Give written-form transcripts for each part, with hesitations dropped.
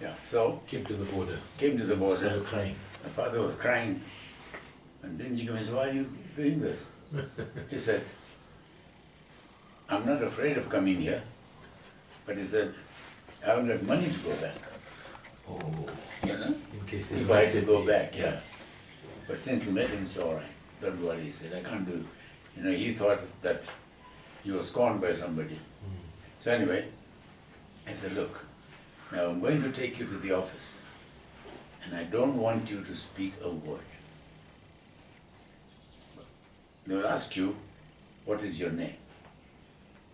Yeah, so Came to the border. came to the border. Started crying. My father was crying. And Bimji came and said, why are you doing this? He said, I'm not afraid of coming here. But he said, I haven't got money to go back. Oh, You know? in case they If I had to go me. back, yeah. But since he met him, he said, all right, don't worry. He said, I can't do. You know, he thought that he was scorned by somebody. So anyway, I said, look, now I'm going to take you to the office. And I don't want you to speak a word. They will ask you, what is your name?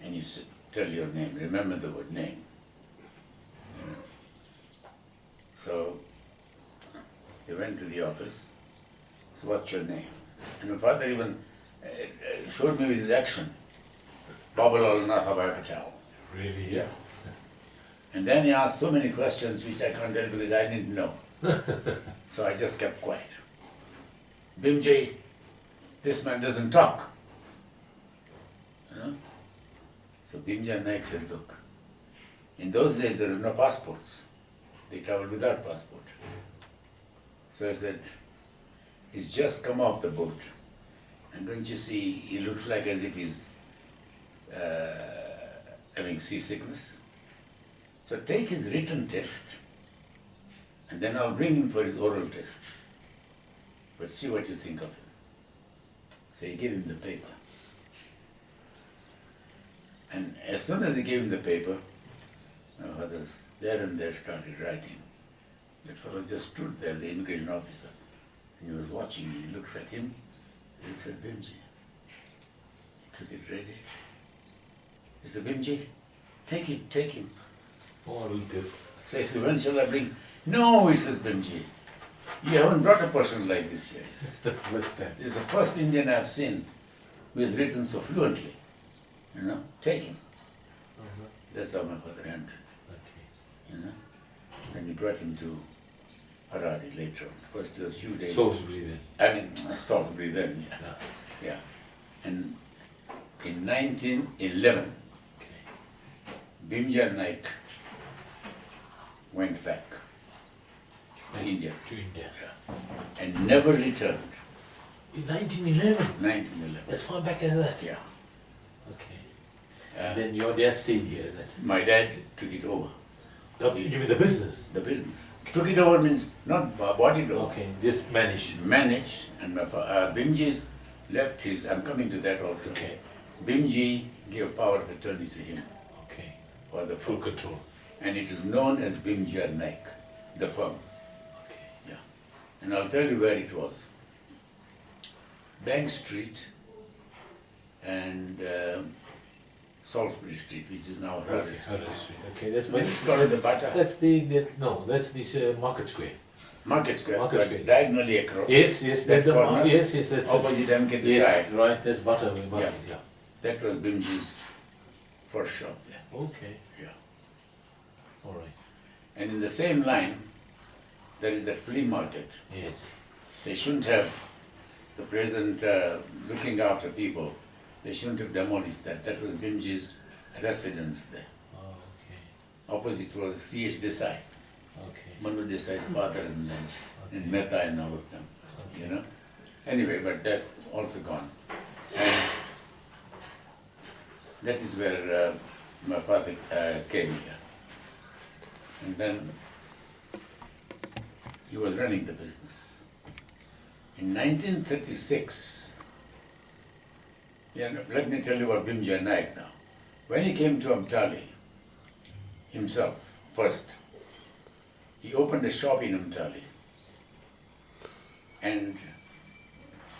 And you tell your name, remember the word name. You know? So they went to the office, so what's your name? And my father even showed me with his action, Babalal Nathabhai Patel. Really? Yeah. And then he asked so many questions which I can't tell because I didn't know. So I just kept quiet. Bimji, this man doesn't talk. You know? So Bimji Naik said, look, in those days there were no passports. They traveled without passport. So I said, he's just come off the boat. And don't you see, he looks like as if he's having seasickness. So take his written test, and then I'll bring him for his oral test. But see what you think of him. So he gave him the paper. And as soon as he gave him the paper, my father there and there started writing. That fellow just stood there, the immigration officer, and he was watching me. He looks at him, he looks at Bimji. He took it, read it. He said, Bimji, take him, take him. All this. Says, when shall I bring? No, he says, Bimji, you haven't brought a person like this here, he says. First time. This is the first Indian I've seen who has written so fluently. You know, take him. That's how my father entered. Okay. You know. Then he brought him to Harare later on. First it was a few days. Salisbury then. I mean, Salisbury then, yeah. Yeah. Yeah. And in 1911, Okay. Bimji Naik went back to India. To India. Yeah. And never returned. In 1911? 1911. As far back as that? Yeah. Okay. And then your dad stayed here then? My dad took it over. You mean the business? The business. Took it over means not bodied over. Okay, just managed. Managed, and Bimji left his, I'm coming to that also. Okay. Bimji gave power of attorney to him Okay. for the Full firm. control. And it is known as Bimji Naik, the firm. Okay. Yeah. And I'll tell you where it was. Bank Street and Salisbury Street, which is now Harare Okay, Street. Harare Street. Okay, that's When my. it's called the Bata. That's the no, that's this Market Square. Market Square, Market but Square. diagonally across. Yes, yes, That corner, yes, yes, that's it. opposite MK Yes, Desai. right, that's butter, Yeah. yeah. That was Bimji's first shop there. Okay, Yeah. all right, And in the same line, there is that flea market. yes. They shouldn't have, the present looking after people, they shouldn't have demolished that. That was Bimji's residence there. Oh, Opposite was C.H. Desai, okay, Manu Desai's father, and then okay. and Mehta and all of them, you know. Anyway, but that's also gone. And that is where my father came here. And then he was running the business. In 1936, let me tell you about Bimji Naik now. When he came to Amtali himself first, he opened a shop in Amtali. And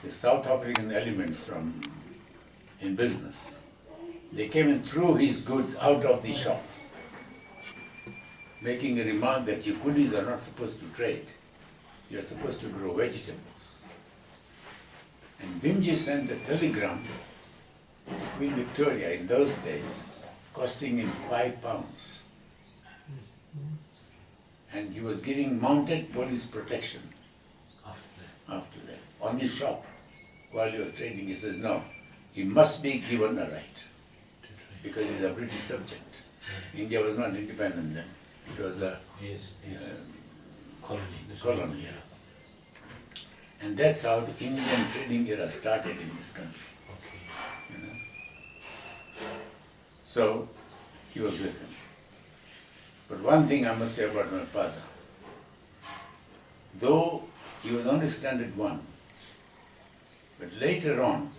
the South African elements in business, they came and threw his goods out of the shop, making a remark that you goodies are not supposed to trade. You're supposed to grow vegetables. And Bimji sent a telegram to Queen Victoria in those days, costing him £5. And he was giving mounted police protection after that, on his shop. While he was trading, he says, no, he must be given a right, because he's a British subject. India was not independent then. It was a Yes, yes. Colony. This was- colony. Yeah. And that's how the Indian trading era started in this country. Okay. You know? So he was with him. But one thing I must say about my father, though he was only standard 1, but later on,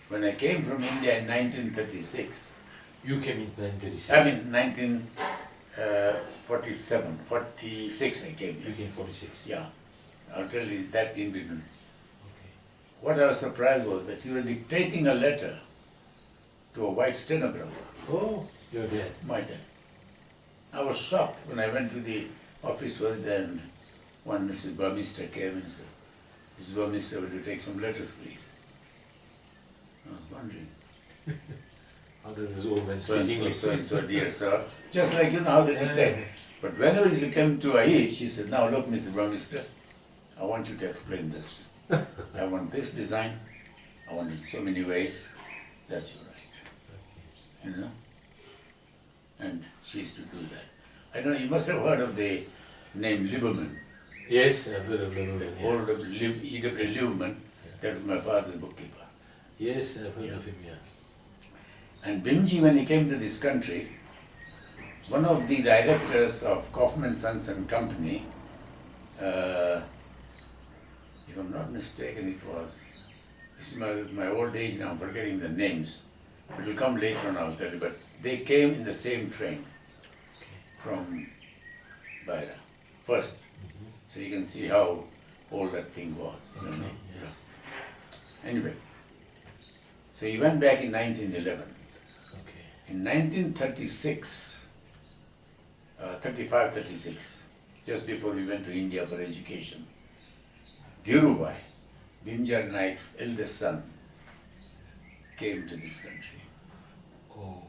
when I came from India in 1936, You came in 1936. I mean 1947, 46 I came You here. came 46. Yeah, I'll tell you that in between. Okay. What I was surprised was that you were dictating a letter to a white stenographer, Oh, your dad. my dad. I was shocked when I went to the office first day and one Mrs. Burmester came and said, Mrs. Burmester, would you take some letters, please? I was wondering, How does this old man so speak and so, English? so and so, dear sir, just like you know how they dictate. But whenever she came to Aish, she said, now look, Mrs. Burmester, I want you to explain this. I want this design, I want it so many ways, that's your right. You know? And she used to do that. I know you must have heard of the name Lieberman, Yes, I've heard of the the movie. old E.W. Lieberman, that was my father's bookkeeper. Yes, I've heard Yeah. of him, yeah. And Bimji, when he came to this country, one of the directors of Kaufman Sons and Company, if I'm not mistaken, it was, this is my old age now, I'm forgetting the names. It will come later on, I'll tell you, but they came in the same train from Baira, first. So you can see how old that thing was. You know? Okay, yeah. Anyway, so he went back in 1911. Okay. In 1936, 35, 36, just before we went to India for education, Dhirubhai, Bimjar Naik's eldest son, came to this country Oh.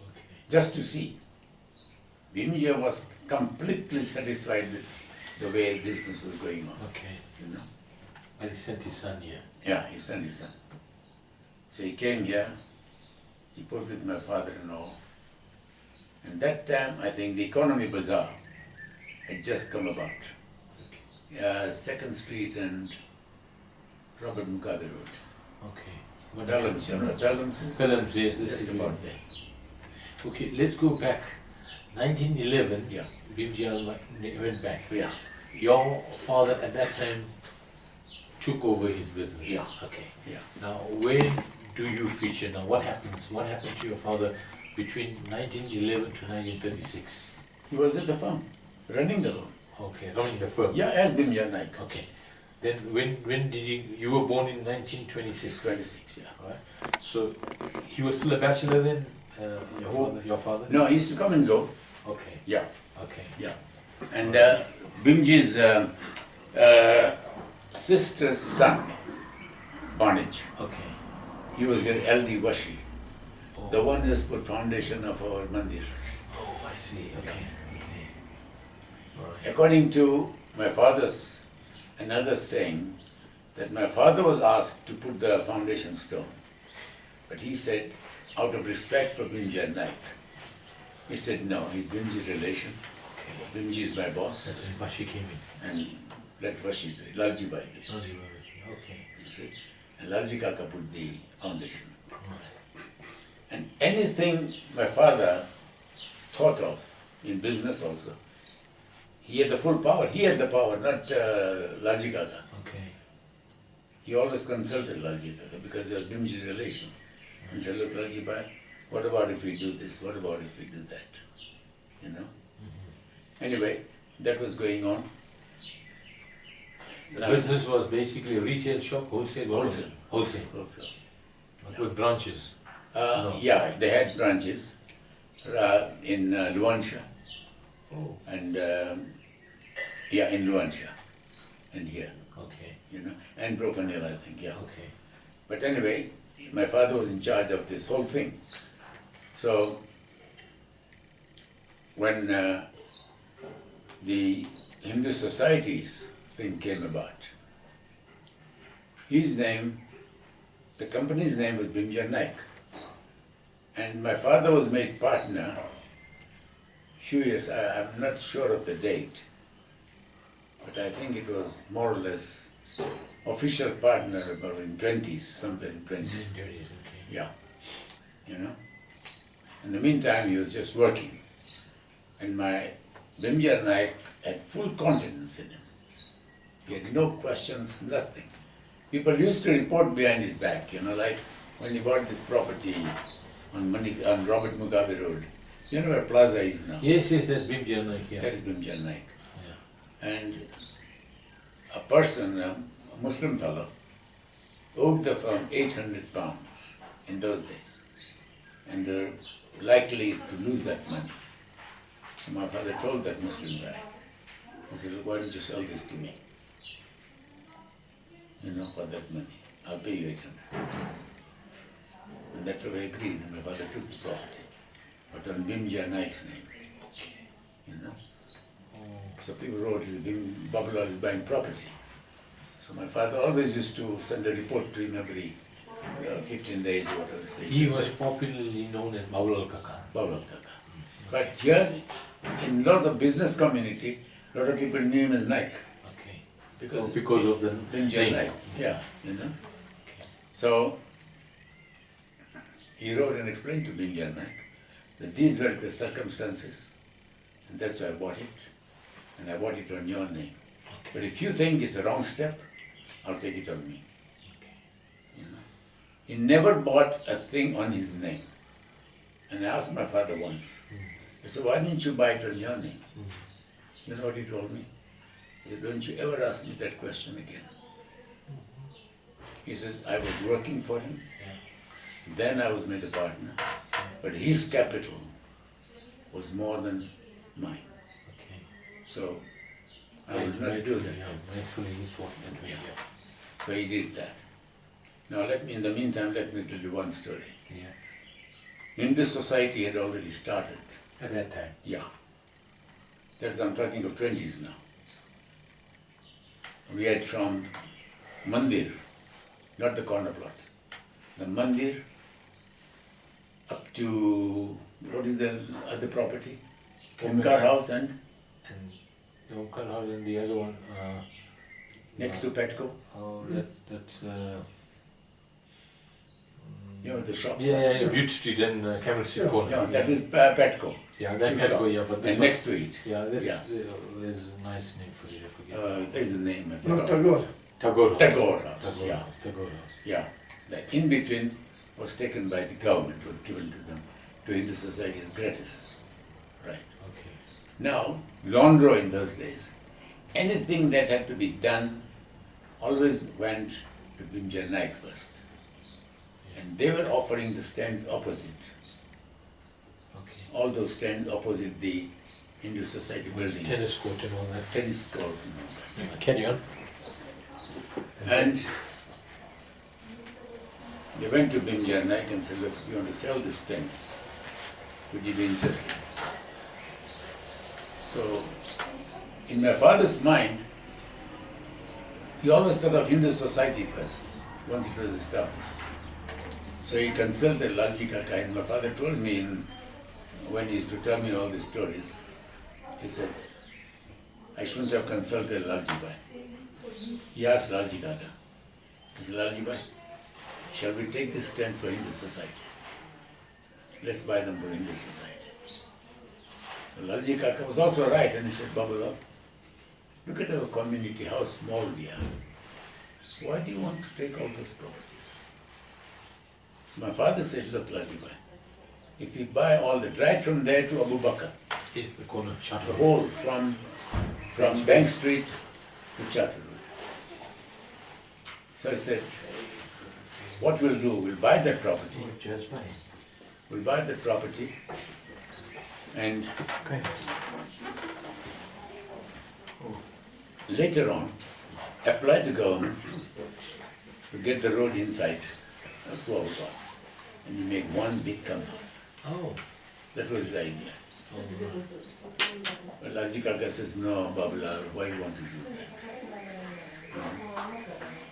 Okay. just to see. Bimjar was completely satisfied with the way business was going on, Okay. you know. And he sent his son here. Yeah, he sent his son. So he came here, he put with my father-in-law. And that time, I think the Economy Bazaar had just come about. 2nd Street and Robert Mugabe Road. Okay. Pelhams, you know, Pelhams is Pelhams, yes, this just is about there. Okay, let's go back. 1911, Yeah, Bimji went back. yeah, Your father at that time took over his business. Yeah. Okay. yeah. Now, where do you feature now? What happens? What happened to your father between 1911 to 1936? He was at the farm, running the farm. Okay, running the firm. Yeah, as Bimjar Naik. Okay. Then when did you were born in 1926? 26, yeah. Right. So he was still a bachelor then, Who? your father? No, he used to come and go. Okay. Yeah, Okay. yeah. And Bimji's sister's son, Banij, Okay. he was your LD Washi, Oh. the one who has put foundation of our mandir. Oh, I see. Okay. Okay. All right. According to my father's another saying, that my father was asked to put the foundation stone, but he said, out of respect for Bimji Naik, he said, no, he's Bimji's relation, Okay. Bimji is my boss, That's when Bashi came in. and let Washi do it, Lalji Bhai do it. Rajiv Bashi. Okay. You see? And Lalji Kaka put the foundation. Right. And anything my father thought of in business also, he had the full power. He had the power, not Lalji Kaka. Okay. He always consulted Lalji Kaka because he was Bimji's relation. And said, look, Lalji Bhai, what about if we do this? What about if we do that? You know? Anyway, that was going on. The business was basically a retail shop, wholesale? What was it? Wholesale. Wholesale. Also. With branches? No. Yeah, they had branches in Luansha. Oh. And yeah, in Luansha and here, Okay. you know, and Brokenhill, I think, yeah. Okay. But anyway, my father was in charge of this whole thing. So when the Hindu societies thing came about, his name, the company's name was Bimjar Naik. And my father was made partner few years, I'm not sure of the date, but I think it was more or less official partner about in 20s, somewhere in 20s. Okay. Yeah, you know. In the meantime, he was just working. And my Bimjar Naik had full confidence in him. He had no questions, nothing. People used to report behind his back, like when he bought this property on Robert Mugabe Road. You know where Plaza is now? Yes, that's Bimjar Naik, yeah. That is Bimjar Naik. Yeah. And a person, a Muslim fellow, owed the firm 800 pounds in those days. And they're likely to lose that money. So my father told that Muslim guy, he said, "Look, why don't you sell this to me? For that money. I'll pay you 800. And that's what I agreed, and my father took the property. But on Bimjar Naik's name. So people wrote, Babalal is buying property. So my father always used to send a report to him every 15 days or whatever. So he was popularly known as Babalal Kaka. Babalal Kaka. But here, in a lot of business community, a lot of people knew him as Naik. Okay. Because of the Bimjar name. Naik. Yeah, So he wrote and explained to Bimjar Naik that these were the circumstances, and that's why I bought it, and I bought it on your name. But if you think it's a wrong step, I'll take it on me. He never bought a thing on his name. And I asked my father once, I said, "Why didn't you buy it on your name?" You know what he told me? He said, "Don't you ever ask me that question again." He says, "I was working for him, then I was made a partner, but his capital was more than mine. Okay. So I would not do that." Rightfully, he fought that way. Yeah. So he did that. Now in the meantime, let me tell you one story. Yeah. Hindu society had already started. At that time. Yeah. I'm talking of 20s now. We had from Mandir, not the corner plot, the Mandir up to, what is the other property? Omkar House and And the Gokal house and the other one, next to Petco. that's The shops. yeah, Butte Street and Camel Street corner. Yeah, that is Petco. Yeah, that Shoe Petco, shop. yeah, but this And one, next to it. yeah, that's Yeah. there's a nice name for it. I forget. There's a name, I No, forgot. Tagore. Tagore House. Tagore House, Tagore yeah. House. Tagore House. Yeah, that in between was taken by the government, was given to them, to Hindu society as gratis. Right. Okay. Now, laundry in those days, anything that had to be done always went to Bimjar Naik first. And they were offering the stands opposite. Okay. All those stands opposite the Hindu society building. Tennis court and all that. Tennis court and all that. Carry on. And they went to Bimjar Naik and said, "Look, we want to sell these tents. Would you be interested?" So, in my father's mind, he always thought of Hindu society first, once it was established. So he consulted Lalji Kaka, and my father told me, when he used to tell me all these stories, he said, "I shouldn't have consulted Lalji Bhai." He asked Lalji Kaka, he said, "Lalji Bhai, shall we take these tents for Hindu society? Let's buy them for Hindu society." So Lalji Kaka was also right, and he said, "Babalal, look at our community, how small we are. Why do you want to take all those properties?" My father said, "Look, Lalji Bhai, if we buy all that, right from there to Abu Bakr, It's the corner the Charter. whole from Bank Street to Charter Road." So I said, "What we'll do, we'll buy that property, Jashbhai. we'll buy that property, and Okay. later on, apply to government to get the road inside to Abu Bakr. And you make one big company." Oh. That was his idea. But Lalji Kaka says, "No, Babalal, why you want to do that?"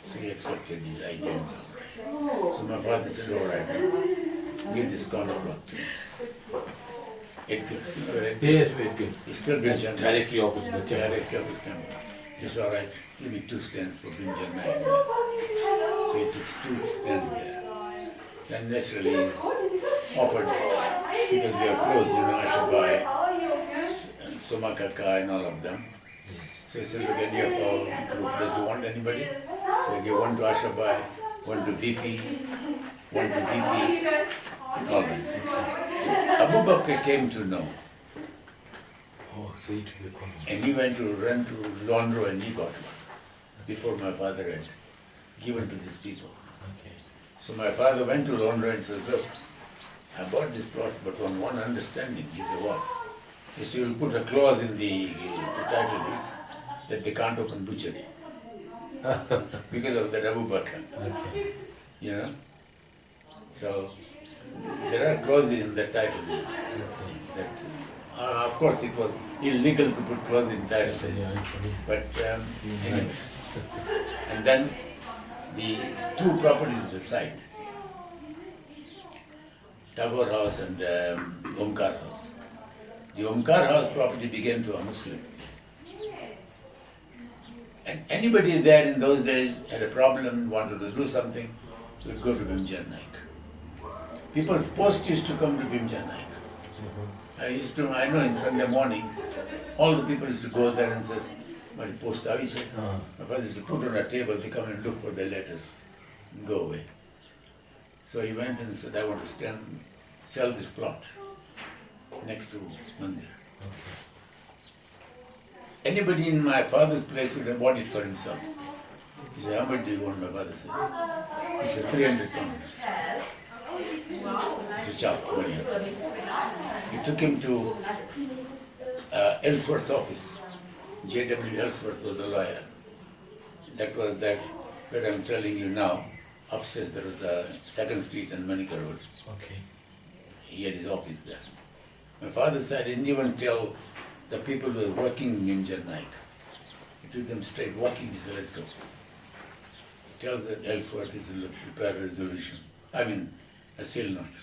So he accepted his idea and so on. So my father said, "All right, give this corner plot to me." Edgar's, you know where Edgar's? Yes, very good. He still That's builds directly opposite the temple. directly of his temple. It's all right, give me 2 stands for Binjan Naik. So he took 2 stands there. Then naturally he's offered, because we are close, you know, Jashbhai and Soma Kaka and all of them. Yes. So he said, look, any of our group, does he want anybody? So I gave 1 to Ashabai, 1 to VP, 1 to VP, all that. Abu Bakr came to know, Oh, so it will come. and he went to run to Londro and he got one, before my father had given to these people. Okay. So my father went to Londro and said, look, I bought this plot, but on one understanding. He said, what? He said, you'll put a clause in the title deeds that they can't open butchery. Because of that Abu Bakr, Okay. you know. So there are clauses in the title deeds Okay. that, of course, it was illegal to put clause in title So, deeds. yeah, funny. But anyway. Nice. And then the 2 properties at the side, Tagore House and Omkar House. The Omkar House property began to a Muslim. And anybody there in those days had a problem, wanted to do something, would go to Bimjan Naik. People's post used to come to Bimjan Naik. I know in Sunday mornings, all the people used to go there and says, my post avise. My father used to put on a table, they come and look for the letters and go away. So he went and said, I want to sell this plot next to Mandir. Okay. Anybody in my father's place would have bought it for himself. He said, how much do you want? My father said. He said, 300 pounds. He said, chap, money. He took him to Ellsworth's office. J.W. Ellsworth was the lawyer. That was that where I'm telling you now. Upstairs there was the 2nd Street and Manika Road. Okay. He had his office there. My father said, I didn't even tell the people who were working in Bimjan Naik. He took them straight walking. He said, let's go. He tells that Ellsworth is to prepare a resolution. I mean, a sale note.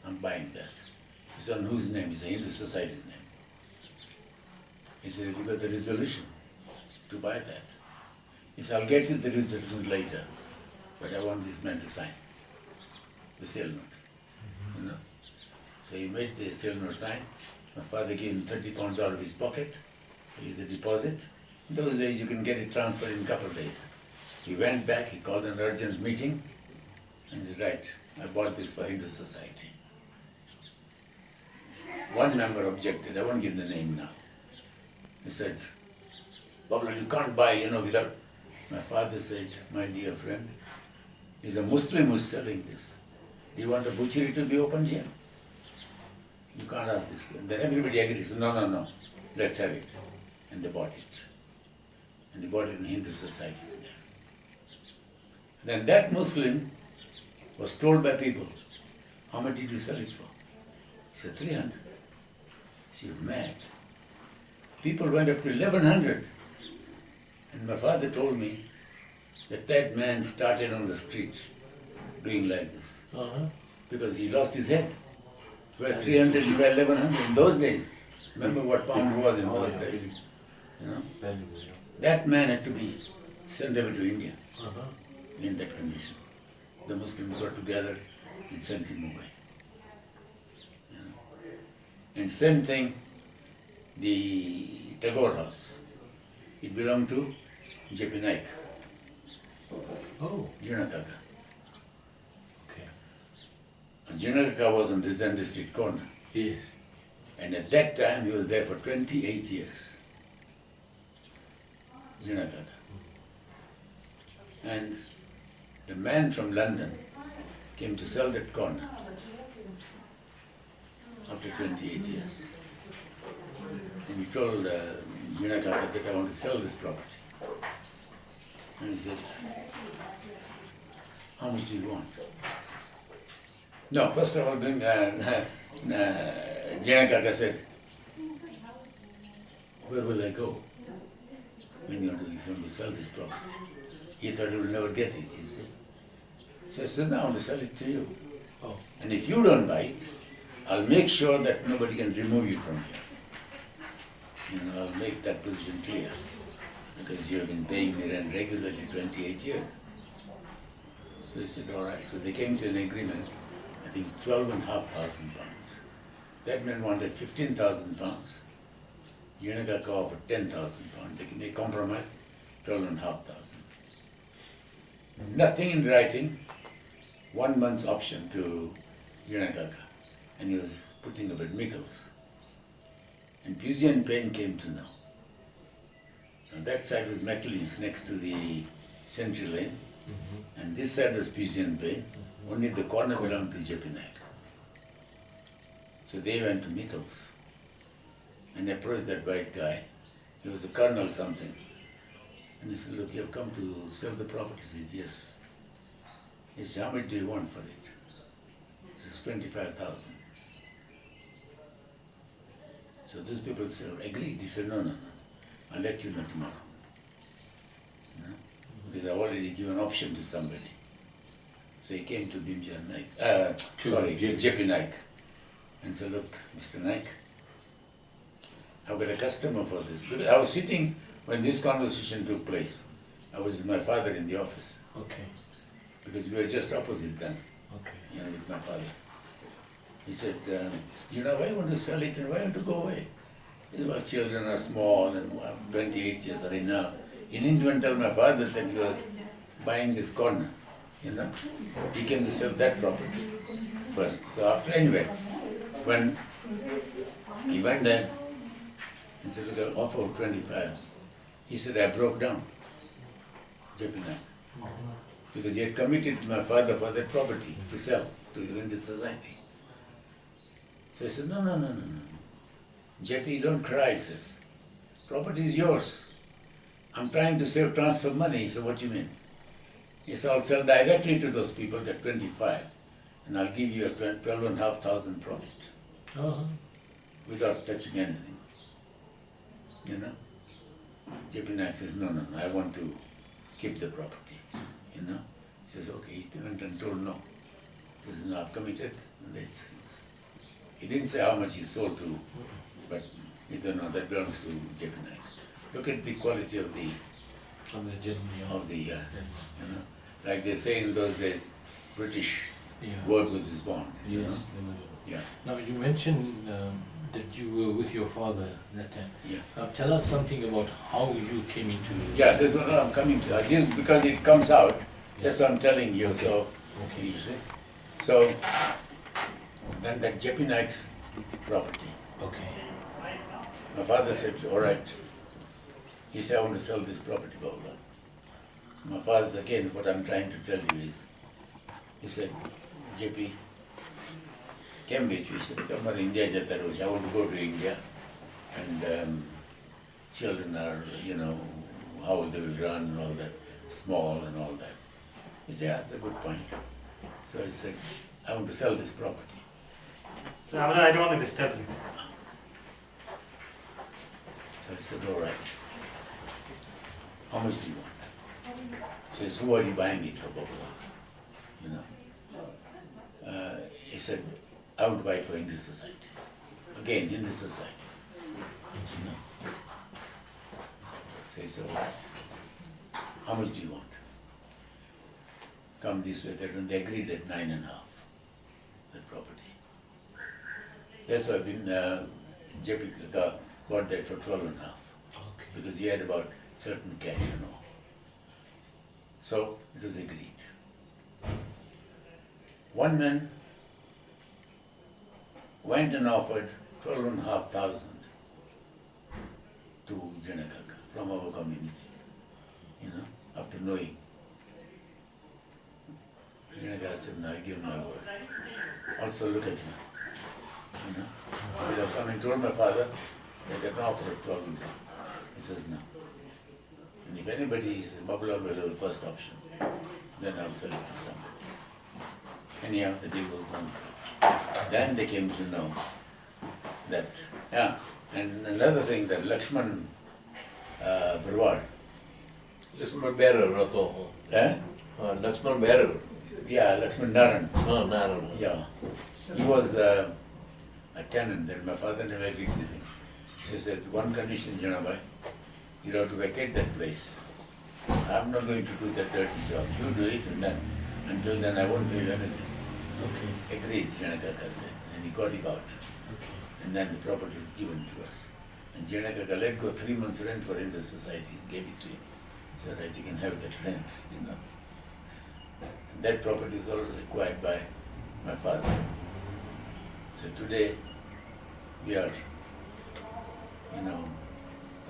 I'm buying that. He said, on whose name? He said, Hindu Society's name. He said, have you got the resolution to buy that? He said, I'll get you the resolution later, but I want this man to sign the sale note. You know? So he made the sale note sign. My father gave him 30 pounds out of his pocket. He the deposit. In those days you can get it transferred in a couple of days. He went back, he called an urgent meeting, and he said, right, I bought this for Hindu Society. One member objected, I won't give the name now. He said, Babla, you can't buy, without... My father said, my dear friend, he's a Muslim who's selling this. Do you want the butchery to be opened here? You can't ask this. And then everybody agrees, no, let's have it. And they bought it. And they bought it in Hindu Society. Then that Muslim was told by people, how much did you sell it for? He said, 300. He said, mad. People went up to 1100. And my father told me that that man started on the street doing like this. Because he lost his head. Where 300, you were 1100 in those days. Remember what pound was in those days. That man had to be sent over to India in that condition. The Muslims got together and sent him away. And same thing, the Tagore House. It belonged to J.P. Naik. Oh. Junakaka. Okay. And Junakaka was on the Zen district corner. Yes. And at that time, he was there for 28 years. Junakaka. And the man from London came to sell that corner after 28 years. And he told Junakaka that I want to sell this property. And he said, how much do you want? No, first of all, Junakaka said, where will I go when you're going to sell this property? He thought he will never get it, you see. So I said, no, I want to sell it to you. Oh. And if you don't buy it, I'll make sure that nobody can remove you from here. I'll make that position clear. Because you have been paying me rent regularly 28 years. So he said, all right. So they came to an agreement, I think 12,500 pounds. That man wanted 15,000 pounds. Unakaka offered 10,000 pounds. They compromised 12,500. Nothing in writing, 1 month's option to Unakaka. And he was putting up at Mikkels. And Pigeon Pain came to know. And that side was McLean's next to the Central Lane. And this side was Pigeon Pain. Only the corner belonged to JP Naik. So they went to Mikkels and approached that white guy. He was a colonel something. And he said, look, you have come to sell the property. He said, yes. He said, how much do you want for it? He says, 25,000. So those people said, agreed. He said, no. I'll let you know tomorrow. Because I've already given option to somebody. So he came to Bimjan Naik, to JP Naik, and said, look, Mr. Naik, I've got a customer for this. Because I was sitting when this conversation took place. I was with my father in the office. Okay. Because we were just opposite then, Okay. with my father. He said, why you want to sell it and why you want to go away? He said, well, children are small and I'm 28 years right now. He didn't even tell my father that he was buying this corner, He came to sell that property first. So anyway, when he went there, he said, look, I'll offer 25. He said, I broke down, JP Naik, because he had committed to my father for that property to sell to Hindu society. So I said, no. JP, don't cry, he says. Property is yours. I'm trying to save transfer money. He said, what do you mean? He said, I'll sell directly to those people at 25, and I'll give you a 12,500 profit without touching anything. JP Naik says, no, I want to keep the property. He says, okay. He went and told no. He says, no, I've committed. And he didn't say how much he sold to, but that belongs to JP Naik. Look at the quality of the like they say in those days, British word was his bond. Yes. Yeah. Now you mentioned that you were with your father that time. Yeah. Now tell us something about how you came into. Yeah, that's what I'm coming to. Just because it comes out, that's what I'm telling you. Okay. So, you see. So then that JP Naik's property. Okay. My father said, all right. He said, I want to sell this property, blah, blah. So my father said, again, what I'm trying to tell you is, he said, JP, Cambridge, he said, come on, India, I want to go to India. And children are, how they will run and all that, small and all that. He said, yeah, that's a good point. So I said, I want to sell this property. So I don't want to disturb you. So I said, all right. How much do you want? He says, who are you buying it for, blah, blah. He said, I want to buy it for Hindu society. Again, Hindu society. So he said, all right. How much do you want? Come this way, that, and they agreed at 9.5, that property. That's why JP got that for 12.5, because he had about certain cash, So it was agreed. One man went and offered 12,500 to Janakaka from our community, after knowing. Janakaka said, no, I give my word. Also look at him. Because I've come and told my father that I can offer a 12,000. He says no. And if anybody is Babulal will have the first option, then I'll sell it to somebody. Anyhow, the deal was done. Then they came to know that, and another thing that Lakshman Barwad. Lakshman bearer, not Toho. Lakshman bearer. Yeah, Lakshman Naran. No, Naran. Yeah. He was the a tenant there. My father never agreed with him. She said, one condition, Jashbhai, you have to vacate that place. I'm not going to do that dirty job. You do it, and then, until then I won't pay you anything. Okay. Agreed, Janakaka said, and he got him out. Okay. And then the property was given to us. And Janakaka let go 3 months rent for Hindoo society, gave it to him. So that you can have that rent, you know. And that property is also acquired by my father. So today we are, you know,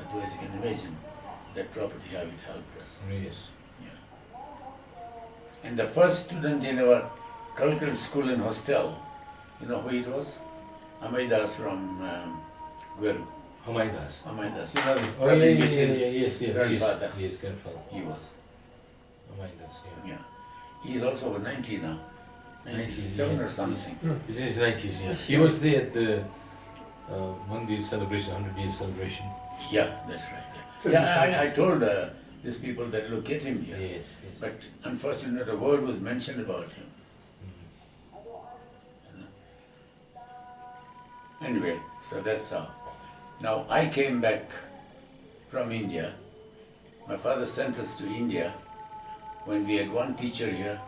otherwise you can imagine that property, how it helped us. Yes. Yeah. And the first student in our cultural school and hostel, you know who it was? Amaidas from Gweru. Hamaidas. Amaidas, you know this Oh, yeah, Mrs. yes, grandfather. Yes, grandfather. He was. Hamaidas, yeah. Yeah. He is also over 90 now. 97 yeah. or something. He's in his 90s, yeah. He was there at the Mandir celebration, 100 years celebration. Yeah, that's right. Yeah, I told these people that look at him here. Yes, yes. But unfortunately not a word was mentioned about him. Anyway, so that's how. Now I came back from India. My father sent us to India when we had one teacher here,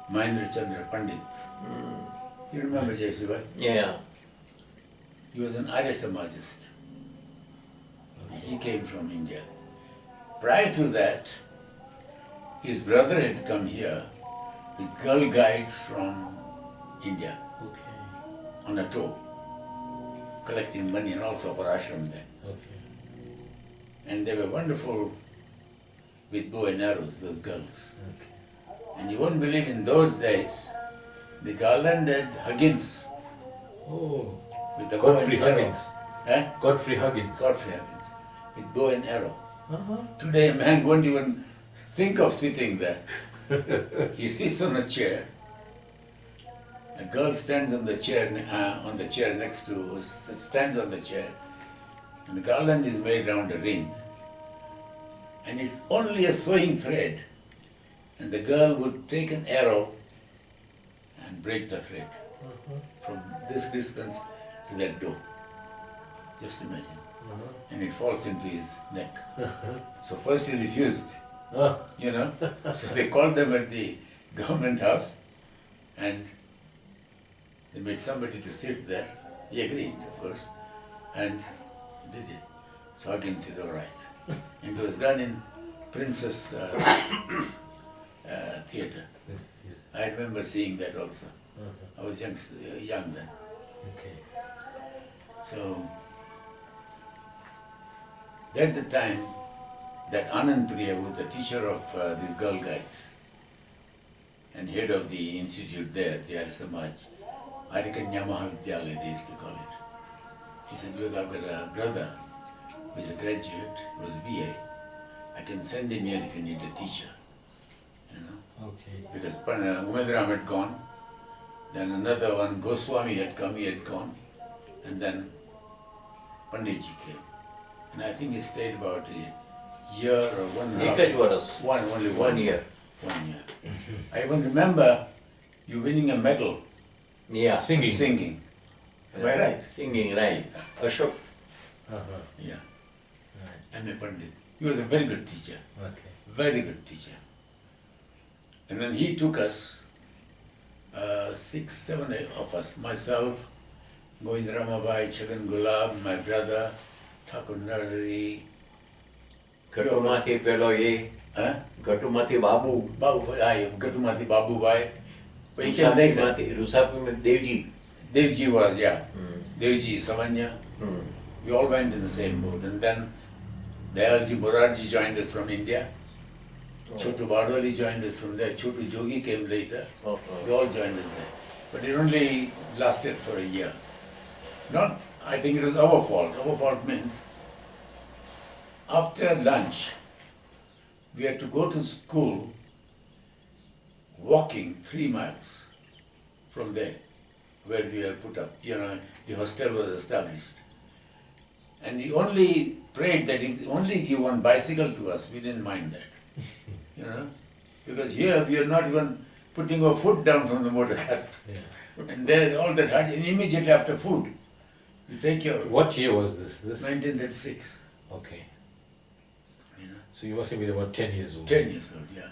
Mahendra Chandra Pandit. You remember Jashbhai? Yeah. He was an Arya Samajist. He came from India. Prior to that, his brother had come here with girl guides from India Okay. on a tour, collecting money and also for ashram there. Okay. And they were wonderful with bow and arrows, those girls. Okay. And you won't believe in those days, the garlanded Huggins Oh, with the bow Godfrey and arrow. Huggins. Eh? Godfrey Huggins. Godfrey Huggins, with bow and arrow. Uh-huh. Today a man won't even think of sitting there. He sits on a chair. A girl stands on the chair next to, stands on the chair, and the garland is made round a ring. And it's only a sewing thread, and the girl would take an arrow and break the thread from this distance to that door. Just imagine. And it falls into his neck. So first he refused, Oh, you know. So they called them at the government house and they made somebody to sit there. He agreed, of course, and did it. So Huggins said, all right. And it was done in Princess Theatre. yes, yes. I remember seeing that also. Uh-huh. I was young then. Okay. So that's the time that Anand Priya, who was the teacher of these girl guides and head of the institute there, the Arya Samaj, Arikanya Mahavidyalaya they used to call it. He said, look, I've got a brother who is a graduate, who was BA. I can send him here if you need a teacher. You know? Okay. Because Umedram had gone, then another one, Goswami had come, he had gone, and then Panditji came. And I think he stayed about a year or 1.5 Ekaj varas. only 1 year. 1 year. I even remember you winning a medal Yeah. Singing. singing. Am I right? Singing, right. Ashok. Uh-huh. Yeah, Right. M.A. Pandit. He was a very good teacher, Okay. very good teacher. And then he took us, 6, 7 of us, myself, Govind Ramabai, Chagan Gulab, my brother, Thakur Narari, Gatumati pelo ye. huh? Gatumati babu. Babu, Gatumati Babu Bhai. But he came later. Rusapi mein Devji. Devji was, yeah. Hmm. Devji, Savanya. Hmm. We all went in the same boat. And then Dayalji Morarji joined us from India. Chotu Badwali joined us from there. Chotu Jogi came later. Oh, They all joined us there. But it only lasted for a year. Not, I think it was our fault. Our fault means after lunch, we had to go to school walking 3 miles from there, where we were put up. You know, the hostel was established. And he only prayed that he only give one bicycle to us. We didn't mind that. You know, because here we are not even putting our foot down from the motor car. Yeah. And there all that hard, and immediately after food, You take your What year was this? 1936, Okay. you know, So you must have been about 10 years old. 10 years old, yeah.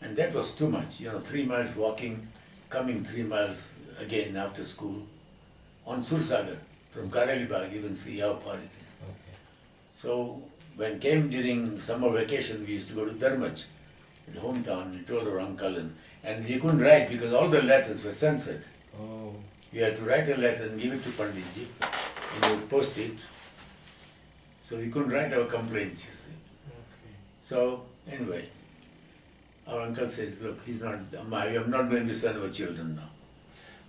And that was too much, 3 miles walking, coming 3 miles again after school on Sursagar. From Karalibag, you can see how far it is. Okay. So when came during summer vacation, we used to go to Dharmaj, the hometown. We told our uncle, and we couldn't write because all the letters were censored. Oh. We had to write a letter and give it to Panditji, and he would post it. So we couldn't write our complaints, you see. Okay. So anyway, our uncle says, look, I'm not going to send our children now.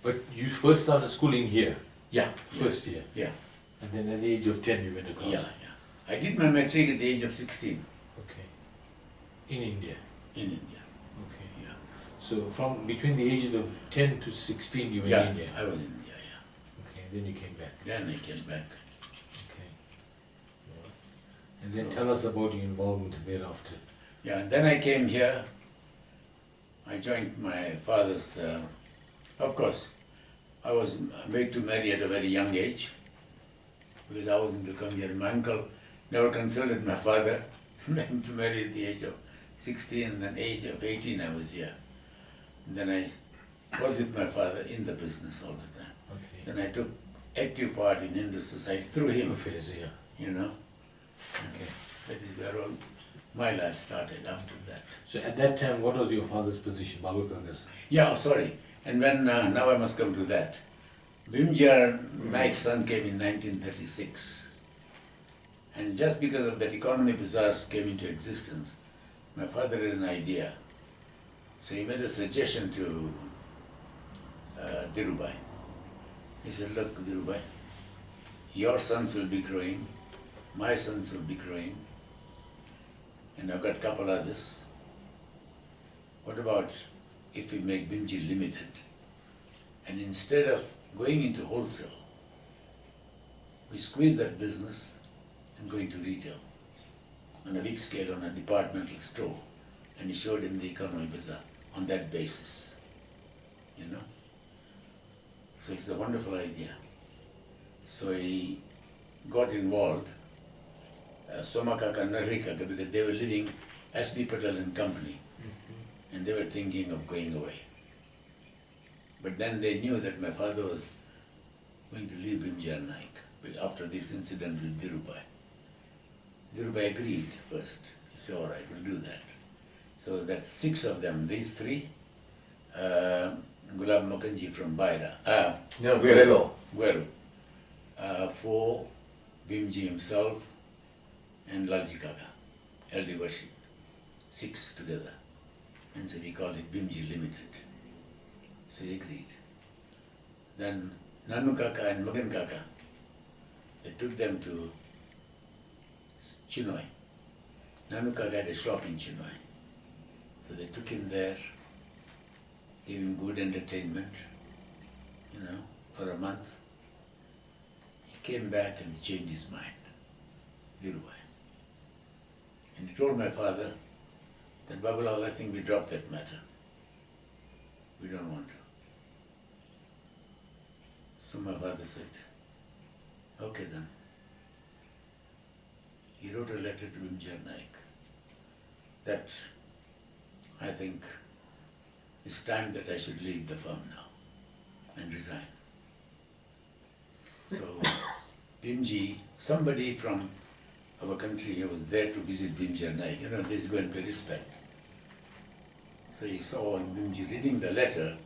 But you first started schooling here, Yeah. first year. Yeah, And then at the age of 10 you went across. yeah. I did my matric at the age of 16 Okay. In India. in India. Okay. Yeah. So from between the ages of 10 to 16 you were Yeah, in India. I was in India, yeah. Okay. Then you came back. Then I came back. Okay. Yeah. And then tell us about your involvement thereafter. Yeah, and then I came here. I joined my father's, of course, I was made to marry at a very young age because I wasn't to come here. My uncle never consulted my father, made him to marry at the age of 16, and then age of 18 I was here. And then I was with my father in the business all the time. Okay. Then I took active part in Hindu society through him, Affairs, yeah. you know. Okay. That is where all my life started after that. So at that time, what was your father's position, Babu Kangas? Yeah, sorry. And when, now I must come to that. Bimjar Naik's son came in 1936. And just because of that economy bazaars came into existence, my father had an idea. So he made a suggestion to Dhirubhai. He said, look, Dhirubhai, your sons will be growing, my sons will be growing, and I've got a couple others. What about if we make Bimji Limited? And instead of going into wholesale, we squeeze that business and go into retail on a big scale, on a departmental store. And he showed him the economy bazaar on that basis, you know. So it's a wonderful idea. So he got involved, Somakaka and Narikaka, because they were living S.B. Patel and Company, and they were thinking of going away. But then they knew that my father was going to leave Bimjar Naik after this incident with Dhirubhai. Dhirubhai agreed first. He said, all right, we'll do that. So that's 6 of them, these 3, Gulab Mukherjee from Baira, No, Guerrero. Gueru, 4, Bimji himself, and Lalji Kaka, LD Worship, 6 together. And so we called it Bimji Limited. So he agreed. Then Nanu Kaka and Magan Kaka, they took them to Chinoy. Nanu Kaka had a shop in Chinoy. So they took him there, gave him good entertainment, for a month. He came back and changed his mind, Dhirubhai. And he told my father that, Babulal, I think we drop that matter. We don't want to. So my father said, okay then. He wrote a letter to Bimjar Naik that I think it's time that I should leave the firm now and resign. So Bimji, somebody from our country here was there to visit Bimjar Naik. This is going to pay respect. So he saw Bimji reading the letter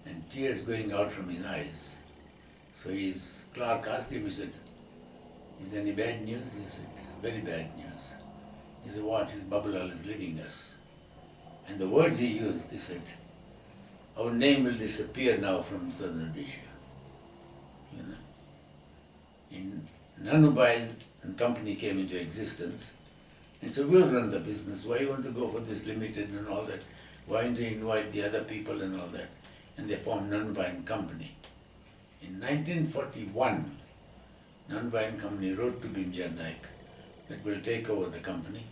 and tears going out from his eyes. So his clerk asked him, he said, is there any bad news? He said, very bad news. He said, what? His Babulal is leaving us. And the words he used, he said, our name will disappear now from southern Odisha. In Nanubai and company came into existence, and so we'll run the business. Why you want to go for this limited and all that? Why don't you invite the other people and all that? And they formed Nanubai and Company. In 1941, Nanubai and Company wrote to Bimjar Naik that we'll take over the company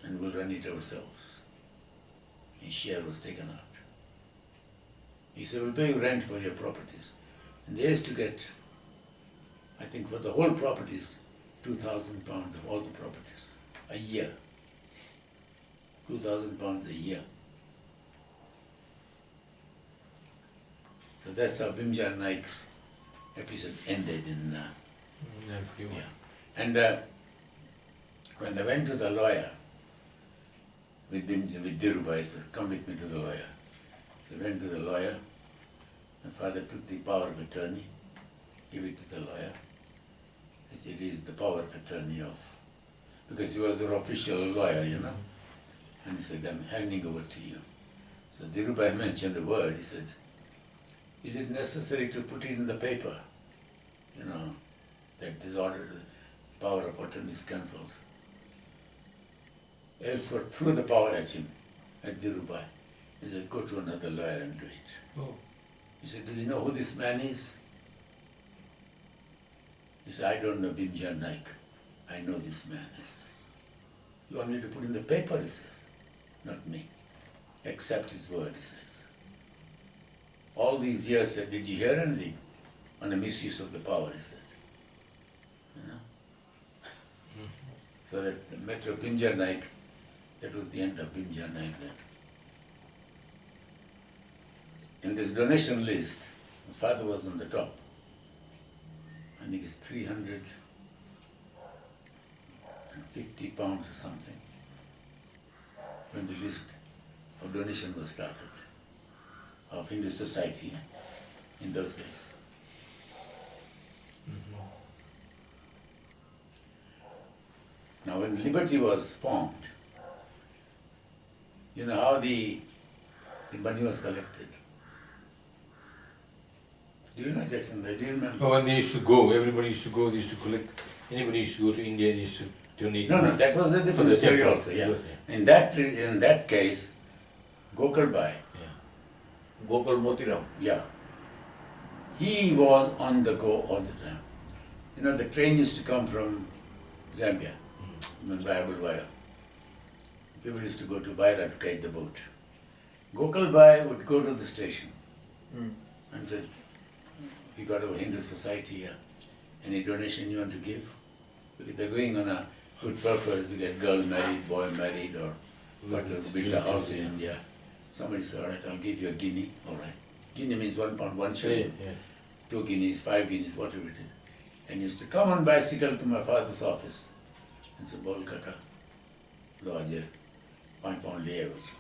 and we'll run it ourselves. His share was taken out. He said, we'll pay you rent for your properties. And they used to get I think for the whole properties, 2,000 pounds of all the properties, a year. 2,000 pounds a year. So that's how Bimja Naik's episode ended in, yeah. And when I went to the lawyer with Dhirubhai, he said, come with me to the lawyer. So I went to the lawyer. My father took the power of attorney, gave it to the lawyer. He said, it is the power of attorney of, because he was an official lawyer, you know. And he said, I'm handing over to you. So Dhirubhai mentioned a word. He said, is it necessary to put it in the paper, you know, that this order, the power of attorney is cancelled? Elsewhere threw the power at him, at Dhirubhai. He said, go to another lawyer and do it. Oh. He said, do you know who this man is? He said, I don't know Bimja Naik. I know this man, he says. You want me to put in the paper, he says. Not me. Accept his word, he says. All these years, said, did you hear anything on the misuse of the power, he said. You know? So that the matter of Bimja Naik, that was the end of Bimja Naik then. In this donation list, my father was on the top. I think it's 350 pounds or something when the list of donation was started of Hindu society in those days. Now when Liberty was formed, you know how the money was collected? Do you know, Jackson? Do you remember? Oh, when they used to go, everybody used to go, they used to collect, anybody used to go to India, they used to donate. No, that was a different the story temple. also, yeah. Yes, In that case, Gokal Yeah. Gokal Motiram. yeah, he was on the go all the time. You know, the train used to come from Zambia, Mumbai Bulwaya. People used to go to Baira to catch the boat. Gokal Bhai would go to the station and said, we got a Hindu society here. Any donation you want to give? Because they're going on a good purpose to get girl married, boy married, or what, to build a house in India. Somebody said, all right, I'll give you a guinea. All right. Guinea means 1 pound, 1 shilling. Yes. 2 guineas, 5 guineas, whatever it is. And used to come on bicycle to my father's office and say, Bol Kaka, lo aaj 5 pound liye was.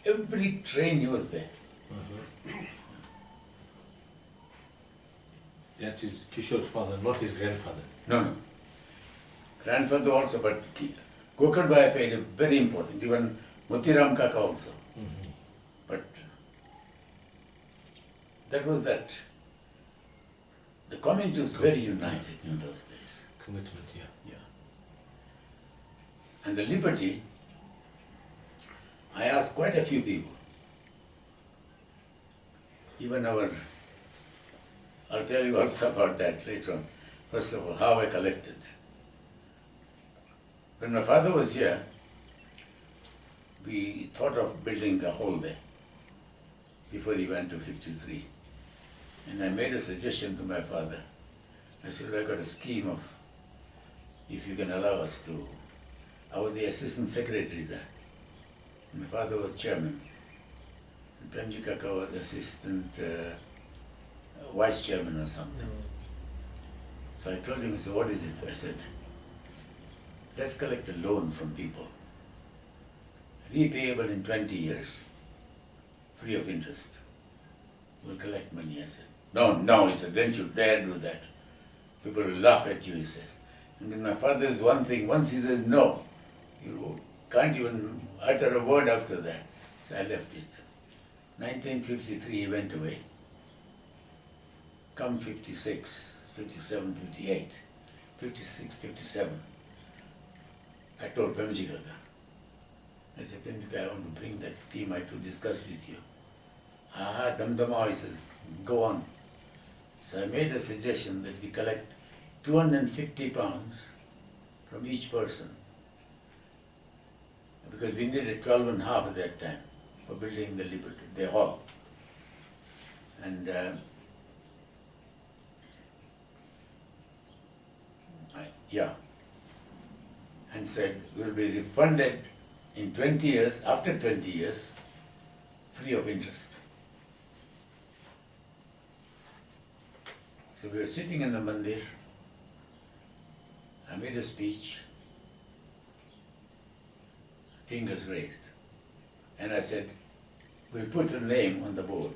Every train he was there. That is Kishore's father, not his grandfather. No. Grandfather also, but Gokal Bhai played a very important, even Motiram Kaka also. But that was that. The community was very united in those days. Commitment, yeah. Yeah. And the liberty, I asked quite a few people. Even I'll tell you also about that later on. First of all, how I collected. When my father was here, we thought of building a hall there before he went to 53. And I made a suggestion to my father. I said, I got a scheme of, if you can allow us to. I was the assistant secretary there. My father was chairman. And Premji Kaka was assistant vice chairman or something. So I told him, he said, what is it? I said, let's collect a loan from people. Repayable in 20 years, free of interest. We'll collect money, I said. No, he said, don't you dare do that. People will laugh at you, he says. And then my father is one thing, once he says no, you can't even utter a word after that. So I left it. 1953 he went away. Come 56, 57, 58, 56, 57. I told Premji Kaka. I said, Premji Kaka, I want to bring that scheme I to discuss with you. Damdama, he says, go on. So I made a suggestion that we collect 250 pounds from each person. Because we needed 12 and a half at that time for building the hall. And Yeah. And said, will be refunded in 20 years, after 20 years, free of interest. So we were sitting in the mandir. I made a speech, fingers raised. And I said, we'll put a name on the board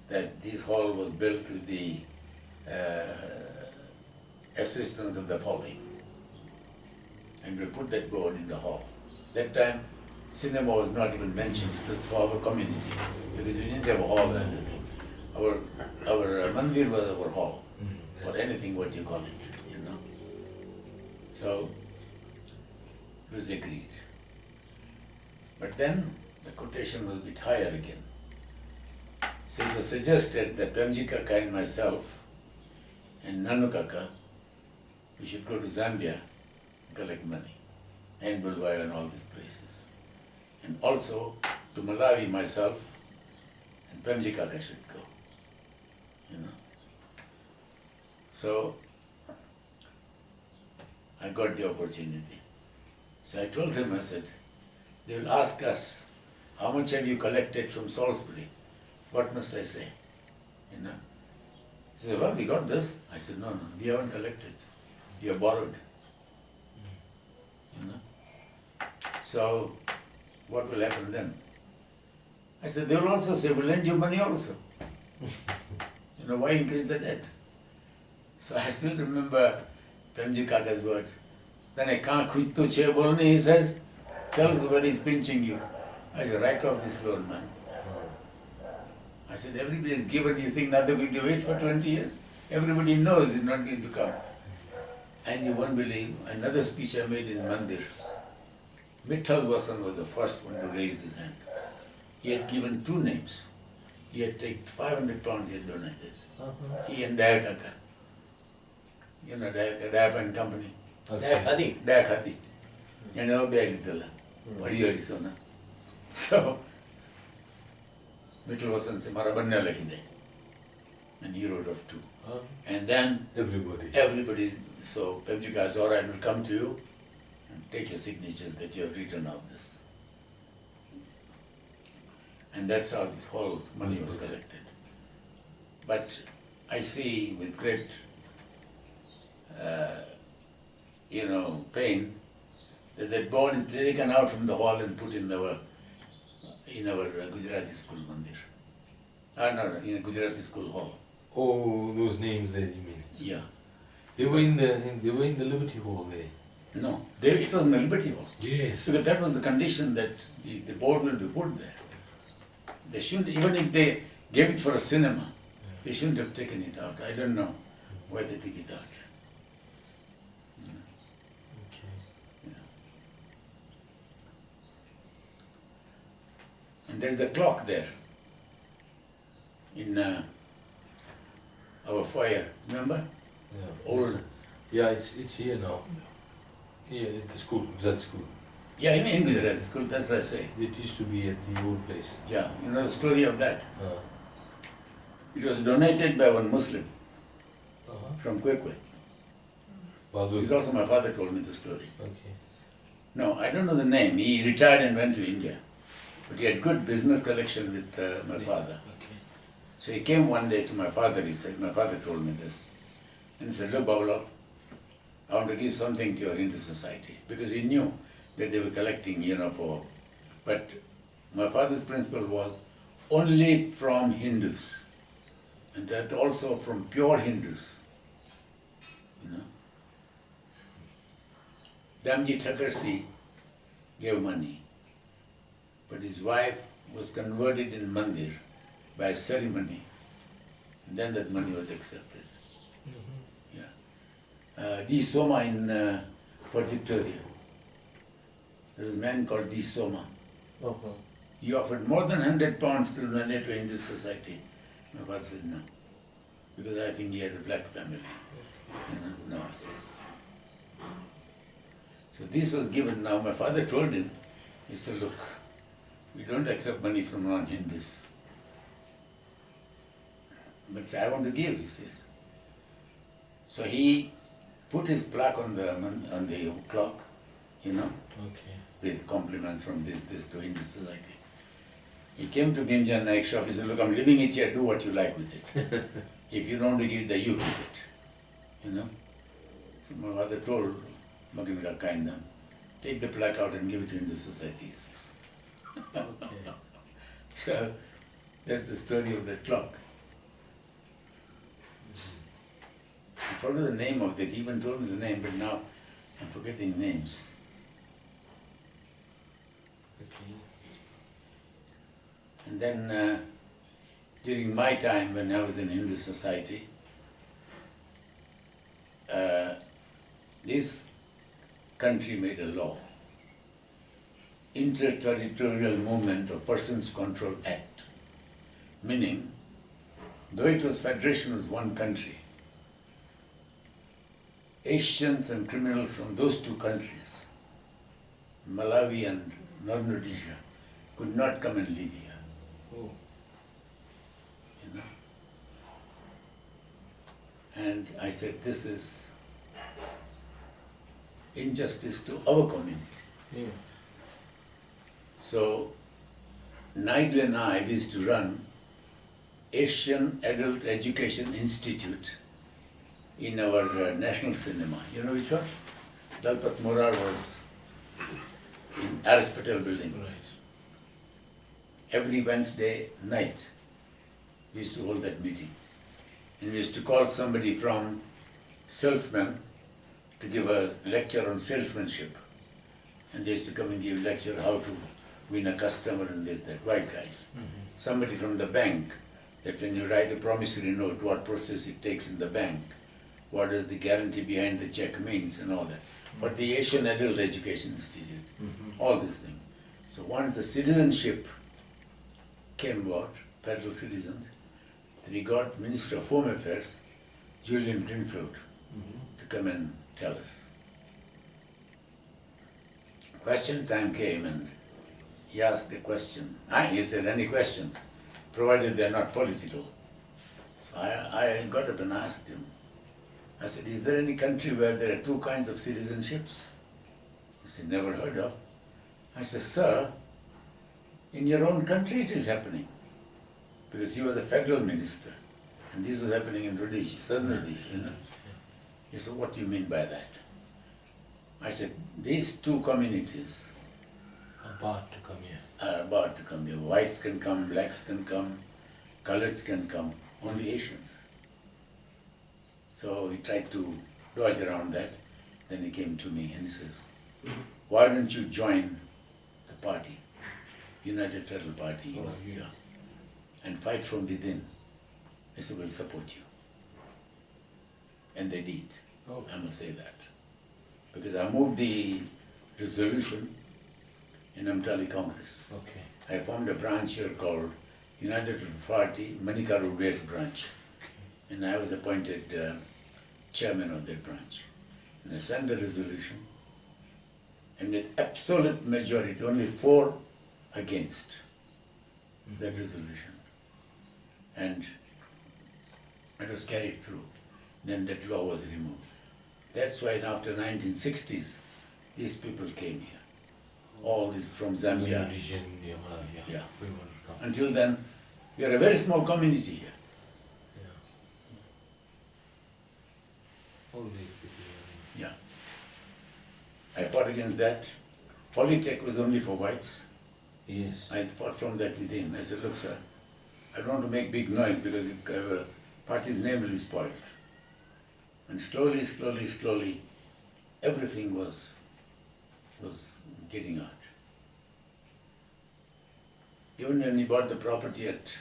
that this hall was built with the assistance of the following. And we'll put that board in the hall. That time, cinema was not even mentioned, it was for our community, because we didn't have a hall or anything. Our mandir was our hall, or anything what you call it, you know. So, it was agreed. But then, the quotation was a bit higher again. So it was suggested that Premji Kaka and myself and Nanu Kaka, we should go to Zambia and collect money, and Bulwayo and all these places. And also to Malawi myself and Premji Kaka should go, you know. So I got the opportunity. So I told him, I said, they will ask us, how much have you collected from Salisbury? What must I say? You know? He said, well, we got this. I said, no, we haven't collected. We have borrowed. You know? So, what will happen then? I said, they will also say, we'll lend you money also. You know, why increase the debt? So I still remember Premji Kaka's word. Then I can't quit to che bolne, he says, tell us where he's pinching you. I said, write off this loan, man. I said, everybody is given, you think now they're going to wait for 20 years? Everybody knows it's not going to come. And you won't believe, another speech I made in Mandir, Mittal Vasan was the first one to raise his hand. He had given two names. He had taken 500 pounds he had donated. He and Daya Kaka. You know, Daya and Company. Adi. Daya Khadi. You know, Daya Little. What do you so na? So, Mittal Vasan said, Mara banna lakhi de. And he wrote off two. And then everybody, so Premji Kaka said, all right, we'll come to you and take your signatures that you have written out this. And that's how this whole money was collected. But I see with great, pain that board is taken out from the hall and put in our Gujarati school mandir. No, in a Gujarati school hall. Oh, those names there, you mean? Yeah. They were in the Liberty Hall there. No, it was in the Liberty Hall. Yes. Because that was the condition that the board will be put there. They shouldn't, even if they gave it for a cinema, they shouldn't have taken it out. I don't know why they took it out. Okay. Yeah. And there's a clock there in our foyer, remember? Yeah. Old. Yeah, it's here now. Here at the school, that school. Yeah, in Gujarat school, that's what I say. It used to be at the old place. Yeah, you know the story of that. It was donated by one Muslim from Kwekwe. Bahadur. It's also my father told me the story. Okay. No, I don't know the name. He retired and went to India. But he had good business connection with my father. Okay. So he came one day to my father, he said, my father told me this. And he said, look, Babulal, I want to give something to your Hindu society. Because he knew that they were collecting, for... But my father's principle was only from Hindus. And that also from pure Hindus. Damji Thakursi gave money. But his wife was converted in Mandir by ceremony. And then that money was accepted. Yeah. D. Soma in Fort Victoria. There was a man called D. Soma. He offered more than 100 pounds to donate to Hindu society. My father said no. Because I think he had a black family. No, I says. So this was given now. My father told him, he said, look, we don't accept money from non-Hindus. But say, I want to give, he says. So he put his plaque on the clock, you know, Okay. with compliments from this to Hindu society. He came to Bhimjan Naik shop, he said, look, I'm leaving it here, do what you like with it. If you don't give it, you keep it, you know. So my father told Magin Kakainda, take the plaque out and give it to Hindu society. Okay. So that's the story of the clock. I forgot the name of it, he even told me the name, but now I'm forgetting names. Okay. And then during my time when I was in Hindu society, this country made a law, Interterritorial Movement of Persons Control Act, meaning though it was federation was one country, Asians and criminals from those two countries, Malawi and Northern Rhodesia, could not come and live here. Oh. You know. And I said, this is injustice to our community. Yeah. So Naidu and I used to run Asian Adult Education Institute in our national cinema. You know which one? Dalpat Morar was in Patel building. Right. Every Wednesday night, we used to hold that meeting. And we used to call somebody from salesman to give a lecture on salesmanship. And they used to come and give lecture how to win a customer and this, that, white guys. Mm-hmm. Somebody from the bank, that when you write a promissory note, what process it takes in the bank, what does the guarantee behind the check means and all that. But the Asian Adult Education Institute, all these things. So once the citizenship came about, federal citizens, we got Minister of Home Affairs, Julian Greenfield, to come and tell us. Question time came and he asked a question. He said, any questions, provided they're not political. So I got up and asked him. I said, is there any country where there are two kinds of citizenships? He said, never heard of. I said, sir, in your own country it is happening. Because you were the federal minister. And this was happening in Rhodesia, southern Rhodesia, you know. He said, what do you mean by that? I said, these two communities About to come here. are about to come here. Whites can come, blacks can come, coloreds can come, only Asians. So he tried to dodge around that. Then he came to me and he says, why don't you join the party, United Federal Party, Oh, yeah. and fight from within? I said, we'll support you. And they did. Oh. I must say that. Because I moved the resolution in Amtali Congress. Okay. I formed a branch here called United Federal Party Manikaru West branch. And I was appointed chairman of that branch. And I sent the resolution, and with absolute majority, only 4 against that resolution. And it was carried through. Then that law was removed. That's why after 1960s, these people came here. All these from Zambia. Region, yeah. Yeah. We want to come. Until then, we are a very small community here. Yeah. All these people. Yeah. I fought against that. Polytech was only for whites. Yes. I fought from that within. I said, look, sir, I don't want to make big noise because the party's name will be spoiled. And slowly, everything was getting out. Even when we bought the property at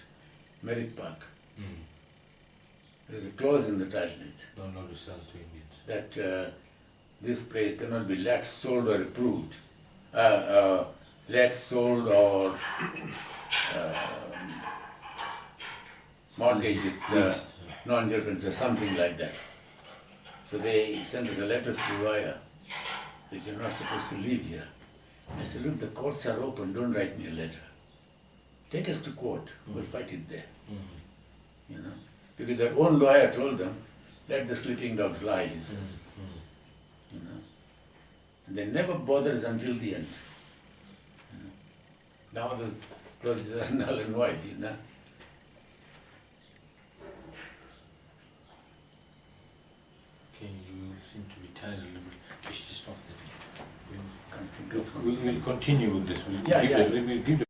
Merrick Park, there is a clause in the title deed Don't know to sell to Indians. that this place cannot be let, sold or approved. Let, sold or mortgage with Leased. non-judgment or something like that. So they sent us a letter to the lawyer that you're not supposed to live here. I said, look, the courts are open, don't write me a letter. Take us to court, we'll fight it there. You know? Because their own lawyer told them, let the sleeping dogs lie, he says. you know. And they never bothers until the end. You know. Now the clothes are null and void, you know. Okay, you seem to be tired a little bit. Okay, stop that. Can't think of We'll continue with this. We'll Yeah, give yeah. we'll give